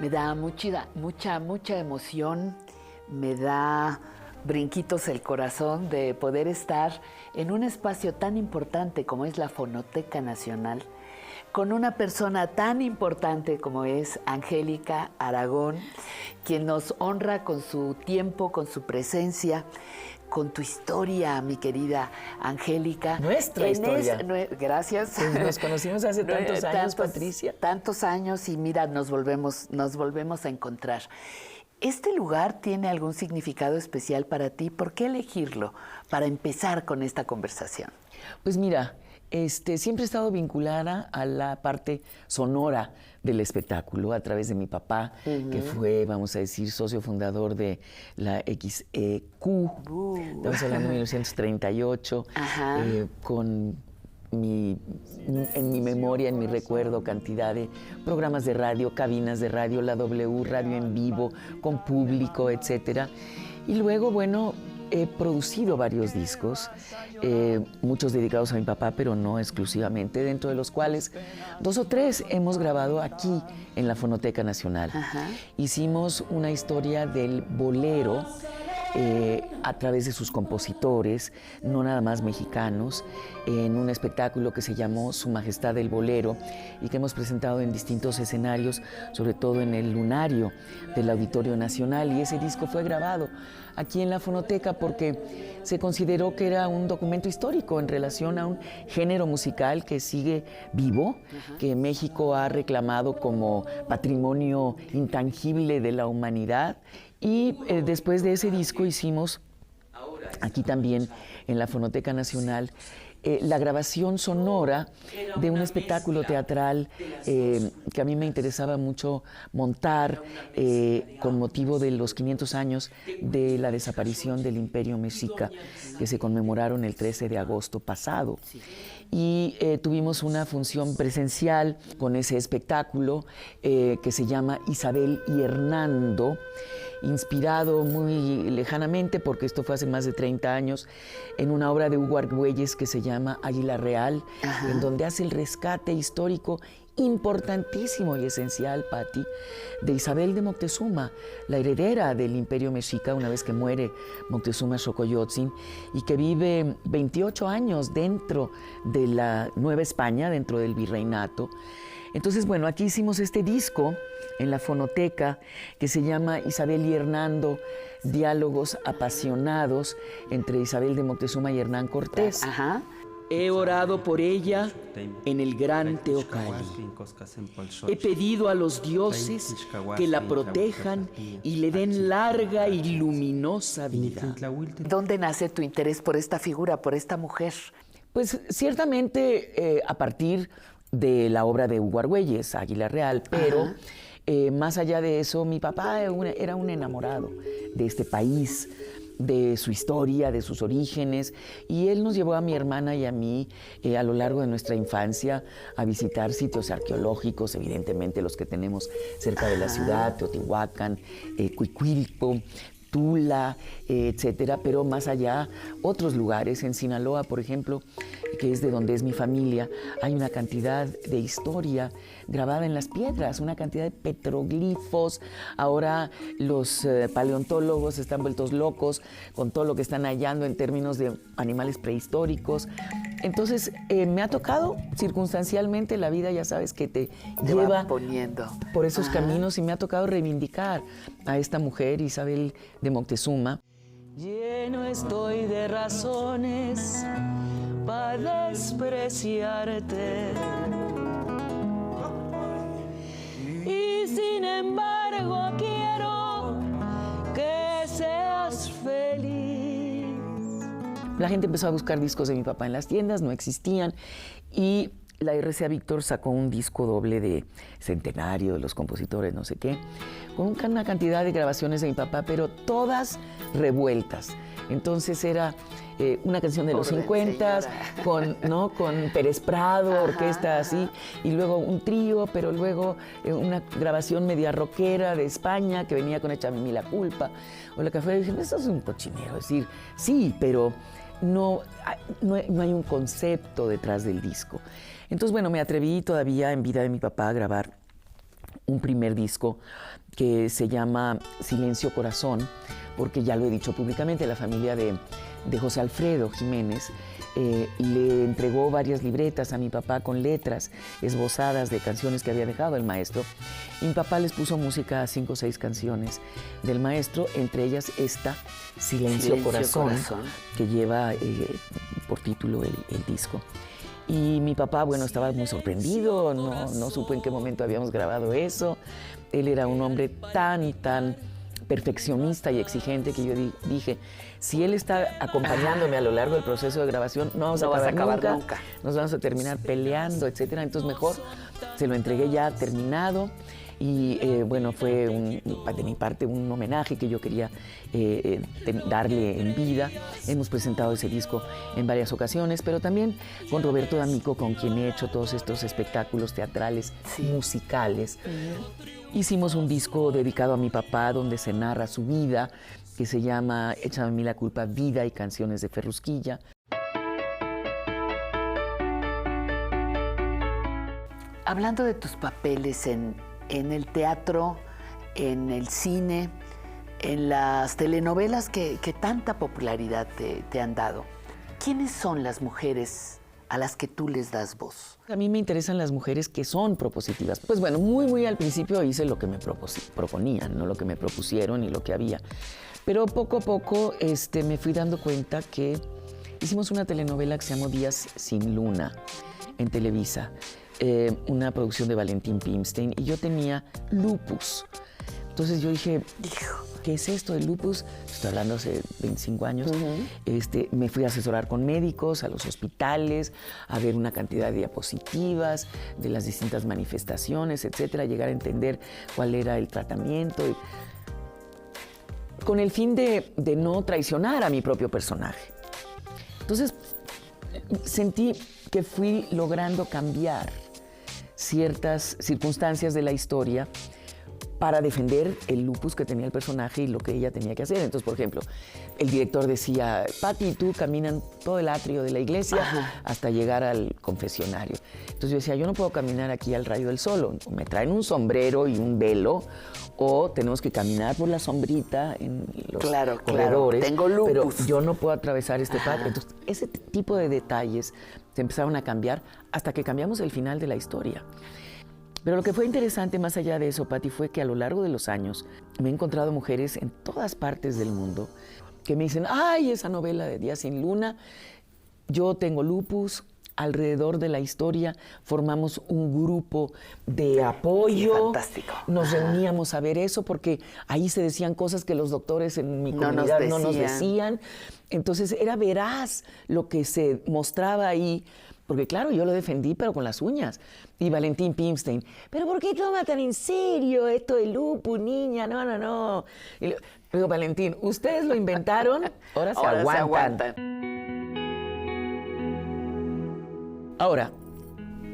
Me da mucha emoción, me da brinquitos el corazón de poder estar en un espacio tan importante como es la Fonoteca Nacional, con una persona tan importante como es Angélica Aragón, quien nos honra con su tiempo, con su presencia, con tu historia, mi querida Angélica. Nuestra historia. Gracias. Pues nos conocimos hace tantos años, Patricia. Tantos años y mira, nos volvemos a encontrar. ¿Este lugar tiene algún significado especial para ti? ¿Por qué elegirlo para empezar con esta conversación? Pues mira, siempre he estado vinculada a la parte sonora del espectáculo a través de mi papá, que fue, vamos a decir, socio fundador de la XEQ. Estamos hablando de 1938, con en mi memoria, en mi recuerdo, cantidad de programas de radio, cabinas de radio, la W, radio en vivo, con público, etcétera. Y luego, bueno, he producido varios discos, muchos dedicados a mi papá, pero no exclusivamente, dentro de los cuales 2 o 3 hemos grabado aquí en la Fonoteca Nacional. Hicimos una historia del bolero a través de sus compositores, no nada más mexicanos, en un espectáculo que se llamó Su Majestad el Bolero y que hemos presentado en distintos escenarios, sobre todo en el lunario del Auditorio Nacional, y ese disco fue grabado aquí en la Fonoteca porque se consideró que era un documento histórico en relación a un género musical que sigue vivo, que México ha reclamado como patrimonio intangible de la humanidad. Y después de ese disco hicimos, aquí también en la Fonoteca Nacional, la grabación sonora de un espectáculo teatral que a mí me interesaba mucho montar con motivo de los 500 años de la desaparición del Imperio Mexica, que se conmemoraron el 13 de agosto pasado. Y tuvimos una función presencial con ese espectáculo que se llama Isabel y Hernando, inspirado muy lejanamente, porque esto fue hace más de 30 años, en una obra de Hugo Argüelles que se llama Águila Real, en donde hace el rescate histórico importantísimo y esencial, Patti, de Isabel de Moctezuma, la heredera del Imperio Mexica, una vez que muere Moctezuma Xocoyotzin, y que vive 28 años dentro de la Nueva España, dentro del virreinato. Entonces, bueno, aquí hicimos este disco en la Fonoteca que se llama Isabel y Hernando, diálogos apasionados entre Isabel de Moctezuma y Hernán Cortés. He orado por ella en el gran Teocalli. He pedido a los dioses que la protejan y le den larga y luminosa vida. ¿Dónde nace tu interés por esta figura, por esta mujer? Pues ciertamente a partir de la obra de Hugo Argüelles, Águila Real, pero más allá de eso, mi papá era un enamorado de este país, de su historia, de sus orígenes, y él nos llevó a mi hermana y a mí a lo largo de nuestra infancia a visitar sitios arqueológicos, evidentemente los que tenemos cerca de la ciudad, Teotihuacán, Cuicuilco, Tula, etcétera, pero más allá, otros lugares. En Sinaloa, por ejemplo, que es de donde es mi familia, hay una cantidad de historia grabada en las piedras, una cantidad de petroglifos. Ahora los paleontólogos están vueltos locos con todo lo que están hallando en términos de animales prehistóricos. Entonces, me ha tocado circunstancialmente, la vida ya sabes que te lleva poniendo por esos caminos, y me ha tocado reivindicar a esta mujer, Isabel de Moctezuma. Lleno estoy de razones para despreciarte, y sin embargo quiero que seas feliz. La gente empezó a buscar discos de mi papá en las tiendas, no existían, y la RCA Víctor sacó un disco doble de centenario de los compositores, no sé qué, con una cantidad de grabaciones de mi papá, pero todas revueltas. Entonces era una canción de los 50 con Pérez Prado, orquesta así, y luego un trío, pero luego una grabación media rockera de España que venía con Echa a mí la culpa, o la que fue. Dije, eso es un cochinero, es decir, sí, pero no hay un concepto detrás del disco. Entonces, bueno, me atreví todavía en vida de mi papá a grabar un primer disco que se llama Silencio Corazón, porque ya lo he dicho públicamente, la familia de José Alfredo Jiménez le entregó varias libretas a mi papá con letras esbozadas de canciones que había dejado el maestro. Y mi papá les puso música a 5 o 6 canciones del maestro, entre ellas esta, Silencio Corazón, que lleva por título el disco. Y mi papá, bueno, estaba muy sorprendido, no supo en qué momento habíamos grabado eso. Él era un hombre tan perfeccionista y exigente que yo dije, si él está acompañándome a lo largo del proceso de grabación, no vamos a acabar nunca, nos vamos a terminar peleando, etcétera. Entonces mejor se lo entregué ya terminado. Y bueno, fue de mi parte un homenaje que yo quería darle en vida. Hemos presentado ese disco en varias ocasiones, pero también con Roberto D'Amico, con quien he hecho todos estos espectáculos teatrales, musicales. Hicimos un disco dedicado a mi papá, donde se narra su vida, que se llama Échame a mí la culpa, vida y canciones de Ferrusquilla. Hablando de tus papeles en el teatro, en el cine, en las telenovelas que tanta popularidad te han dado, ¿quiénes son las mujeres a las que tú les das voz? A mí me interesan las mujeres que son propositivas. Pues bueno, muy al principio hice lo que me proponían, no lo que me propusieron y lo que había. Pero poco a poco me fui dando cuenta que hicimos una telenovela que se llamó Días sin Luna en Televisa. Una producción de Valentín Pimstein, y yo tenía lupus. Entonces yo dije, ¿qué es esto del lupus? Estoy hablando hace 25 años. Me fui a asesorar con médicos, a los hospitales, a ver una cantidad de diapositivas de las distintas manifestaciones, etcétera, llegar a entender cuál era el tratamiento, con el fin de no traicionar a mi propio personaje. Entonces sentí que fui logrando cambiar ciertas circunstancias de la historia para defender el lupus que tenía el personaje y lo que ella tenía que hacer. Entonces, por ejemplo, el director decía, Pati y tú caminan todo el atrio de la iglesia hasta llegar al confesionario. Entonces yo decía, yo no puedo caminar aquí al rayo del sol, o me traen un sombrero y un velo, o tenemos que caminar por la sombrita en los corredores. Tengo lupus. Pero yo no puedo atravesar este patio. Entonces, ese tipo de detalles se empezaron a cambiar hasta que cambiamos el final de la historia. Pero lo que fue interesante más allá de eso, Pati, fue que a lo largo de los años me he encontrado mujeres en todas partes del mundo que me dicen, ay, esa novela de Días sin Luna, yo tengo lupus. Alrededor de la historia formamos un grupo de apoyo. Fantástico. Nos reuníamos a ver eso porque ahí se decían cosas que los doctores en mi comunidad no nos decían. Entonces era veraz lo que se mostraba ahí. Porque claro, yo lo defendí, pero con las uñas. Y Valentín Pimstein, ¿pero por qué toma tan en serio esto de lupus, niña? No. Y le digo, Valentín, ustedes lo inventaron, ahora se aguantan. Ahora,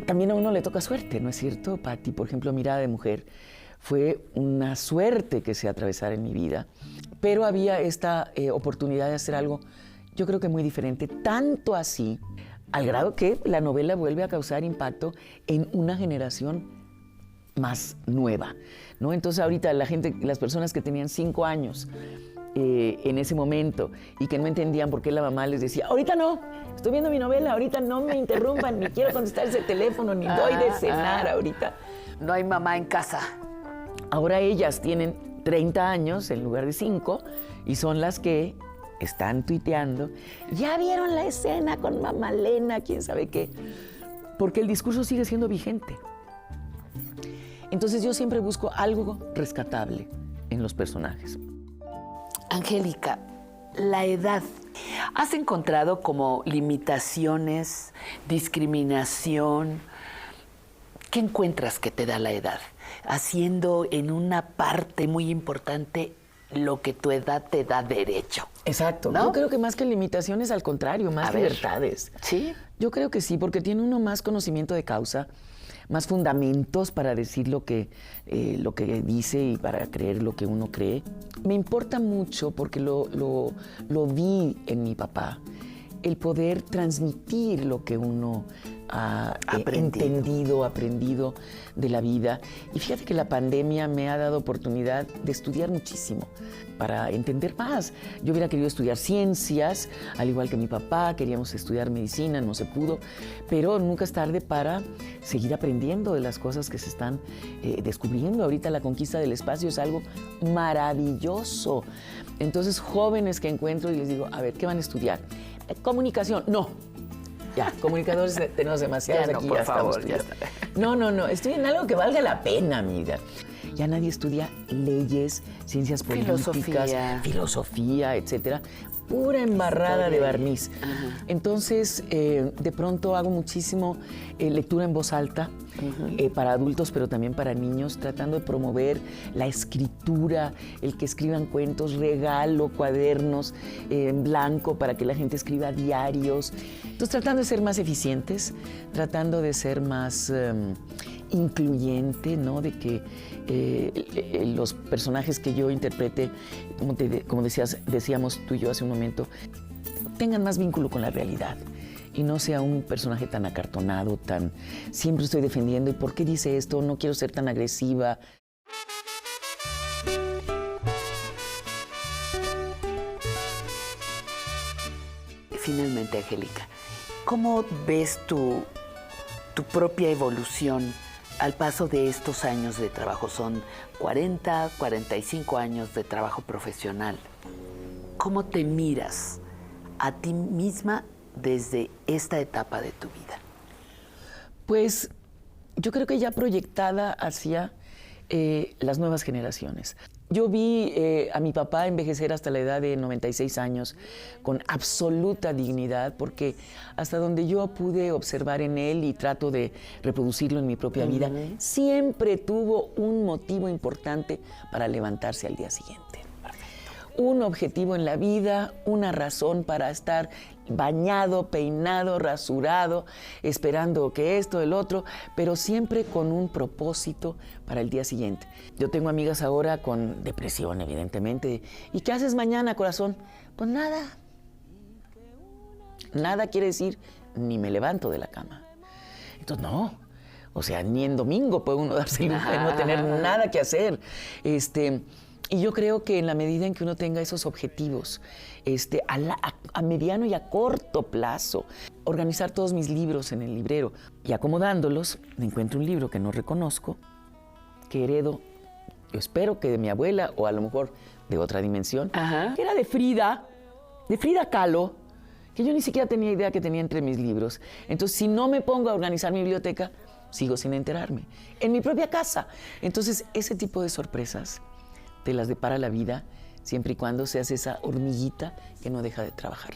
también a uno le toca suerte, ¿no es cierto, Pati? Por ejemplo, Mirada de Mujer fue una suerte que se atravesara en mi vida, pero había esta oportunidad de hacer algo, yo creo que muy diferente, tanto así, al grado que la novela vuelve a causar impacto en una generación más nueva, ¿no? Entonces ahorita las personas que tenían 5 años en ese momento y que no entendían por qué la mamá les decía, ahorita no, estoy viendo mi novela, ahorita no me interrumpan, ni quiero contestar ese teléfono, ni doy de cenar ahorita. No hay mamá en casa. Ahora ellas tienen 30 años en lugar de 5 y son las que están tuiteando, ya vieron la escena con mamá Lena, quién sabe qué, porque el discurso sigue siendo vigente. Entonces yo siempre busco algo rescatable en los personajes. Angélica, la edad. ¿Has encontrado como limitaciones, discriminación? ¿Qué encuentras que te da la edad? Haciendo en una parte muy importante lo que tu edad te da derecho. Exacto. ¿No? Yo creo que más que limitaciones, al contrario, más libertades. ¿Sí? Yo creo que sí, porque tiene uno más conocimiento de causa, más fundamentos para decir lo que dice y para creer lo que uno cree. Me importa mucho porque lo vi en mi papá. el poder transmitir lo que uno ha aprendido de la vida. Y fíjate que la pandemia me ha dado oportunidad de estudiar muchísimo para entender más. Yo hubiera querido estudiar ciencias, al igual que mi papá, queríamos estudiar medicina, no se pudo, pero nunca es tarde para seguir aprendiendo de las cosas que se están descubriendo. Ahorita la conquista del espacio es algo maravilloso. Entonces, jóvenes que encuentro y les digo, a ver, ¿qué van a estudiar? Comunicación, no. Ya, comunicadores tenemos demasiados ya no, aquí. Por ya favor, estamos. ya está. No, estudien algo que valga la pena, amiga. Ya nadie estudia leyes, ciencias políticas, filosofía, etcétera. Pura embarrada de barniz. Ajá. Entonces, de pronto hago muchísimo lectura en voz alta, para adultos, pero también para niños, tratando de promover la escritura, el que escriban cuentos, regalo cuadernos en blanco para que la gente escriba diarios. Entonces, tratando de ser más eficientes, tratando de ser más incluyente, ¿no? De que los personajes que yo interprete, como decíamos tú y yo hace un momento, tengan más vínculo con la realidad y no sea un personaje tan acartonado, tan siempre estoy defendiendo, ¿y por qué dice esto? No quiero ser tan agresiva. Finalmente, Angélica, ¿cómo ves tu propia evolución al paso de estos años de trabajo? Son 40, 45 años de trabajo profesional. ¿Cómo te miras a ti misma desde esta etapa de tu vida? Pues yo creo que ya proyectada hacia las nuevas generaciones. Yo vi a mi papá envejecer hasta la edad de 96 años con absoluta dignidad, porque hasta donde yo pude observar en él y trato de reproducirlo en mi propia vida, siempre tuvo un motivo importante para levantarse al día siguiente. Un objetivo en la vida, una razón para estar bañado, peinado, rasurado, esperando que esto, el otro, pero siempre con un propósito para el día siguiente. Yo tengo amigas ahora con depresión, evidentemente. ¿Y qué haces mañana, corazón? Pues nada. Nada quiere decir ni me levanto de la cama. Entonces, no. O sea, ni en domingo puede uno darse el lujo de no tener nada que hacer. Y yo creo que en la medida en que uno tenga esos objetivos, a mediano y a corto plazo, organizar todos mis libros en el librero y acomodándolos, me encuentro un libro que no reconozco, que heredo, yo espero que de mi abuela o a lo mejor de otra dimensión, que era de Frida Kahlo, que yo ni siquiera tenía idea que tenía entre mis libros. Entonces, si no me pongo a organizar mi biblioteca, sigo sin enterarme. En mi propia casa. Entonces, ese tipo de sorpresas te las depara la vida, siempre y cuando seas esa hormiguita que no deja de trabajar.